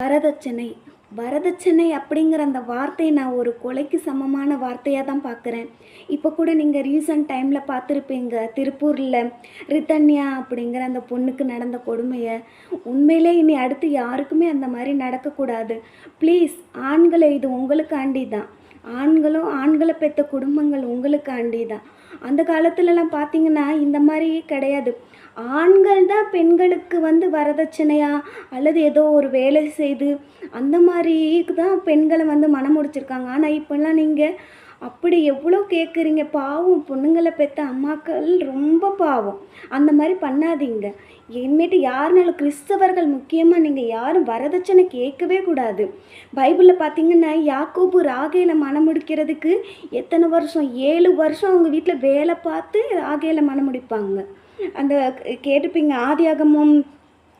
வரதட்சணை வரதட்சணை அப்படிங்கிற அந்த வார்த்தையை நான் ஒரு கொலைக்கு சமமான வார்த்தையாக தான் பார்க்குறேன். இப்போ கூட நீங்கள் ரீசன்ட் டைமில் பார்த்துருப்பீங்க, திருப்பூரில் ரிதன்யா அப்படிங்கிற அந்த பொண்ணுக்கு நடந்த கொடுமையை. உண்மையிலே இனி அடுத்து யாருக்குமே அந்த மாதிரி நடக்கக்கூடாது. ப்ளீஸ் ஆண்களை, இது உங்களுக்காண்டி தான். ஆண்களை பெற்ற குடும்பங்கள் உங்களுக்காண்டி தான். அந்த காலத்துலலாம் பார்த்தீங்கன்னா இந்த மாதிரி கிடையாது. ஆண்கள் தான் பெண்களுக்கு வரதட்சணையா அல்லது ஏதோ ஒரு வேலை செய்து அந்த மாதிரி தான் பெண்களை மனம் முடிச்சிருக்காங்க. ஆனால் இப்போல்லாம் நீங்கள் அப்படி எவ்வளோ கேட்குறீங்க? பாவம், பொண்ணுங்களை பெற்ற அம்மாக்கள் ரொம்ப பாவம். அந்த மாதிரி பண்ணாதீங்க. இனிமேட்டு யாருனாலும் கிறிஸ்தவர்கள் முக்கியமாக நீங்கள் யாரும் வரதட்சணை கேட்கவே கூடாது. பைபிளில் பார்த்தீங்கன்னா யாக்கோபு ராகேலை மனம் முடிக்கிறதுக்கு எத்தனை வருஷம், 7 வருஷம் அவங்க வீட்டில் வேலை பார்த்து ராகேலை மனம் முடிப்பாங்க. அந்த கேட்டிருப்பீங்க, ஆதியாகமம்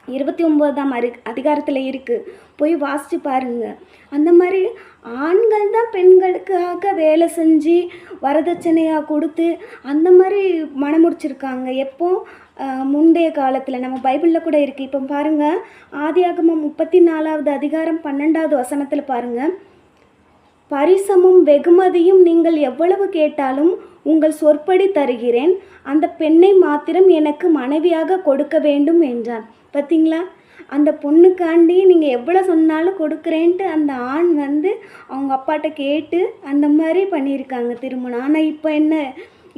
29ஆம் அதிகாரத்தில் இருக்குது, போய் வாசித்து பாருங்கள். அந்த மாதிரி ஆண்கள் தான் பெண்களுக்காக வேலை செஞ்சு வரதட்சணையாக கொடுத்து அந்த மாதிரி மனம் முடிச்சிருக்காங்க. எப்போ? முந்தைய காலத்தில் நம்ம பைபிளில் கூட இருக்குது. இப்போ பாருங்கள், ஆதியாகமம் 34ஆவது அதிகாரம் 12ஆவது வசனத்தில் பாருங்கள். பரிசமும் வெகுமதியும் நீங்கள் எவ்வளவு கேட்டாலும் உங்கள் சொற்படி தருகிறேன், அந்த பெண்ணை மாத்திரம் எனக்கு மனைவியாக கொடுக்க வேண்டும் என்றான். பார்த்தீங்களா? அந்த பொண்ணுக்காண்டி நீங்கள் எவ்வளோ சொன்னாலும் கொடுக்குறேன்ட்டு அந்த ஆண் அவங்க அப்பாட்ட கேட்டு அந்த மாதிரி பண்ணியிருக்காங்க திருமணம். ஆனால் இப்போ என்ன?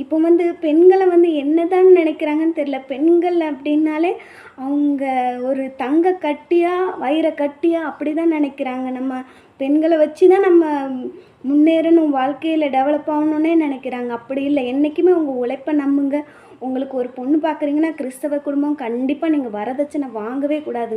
இப்போ பெண்களை என்ன தான் நினைக்கிறாங்கன்னு தெரியல. பெண்கள் அப்படின்னாலே அவங்க ஒரு தங்க கட்டியா வைர கட்டியா அப்படி தான் நினைக்கிறாங்க. நம்ம பெண்களை வச்சு தான் நம்ம முன்னேறணும், வாழ்க்கையில் டெவலப் ஆகணுன்னே நினைக்கிறாங்க. அப்படி இல்லை. என்றைக்குமே உங்கள் உழைப்பை நம்புங்க. உங்களுக்கு ஒரு பொண்ணு பார்க்குறீங்கன்னா கிறிஸ்தவ குடும்பம், கண்டிப்பாக நீங்கள் வரதட்சணை வாங்கவே கூடாது.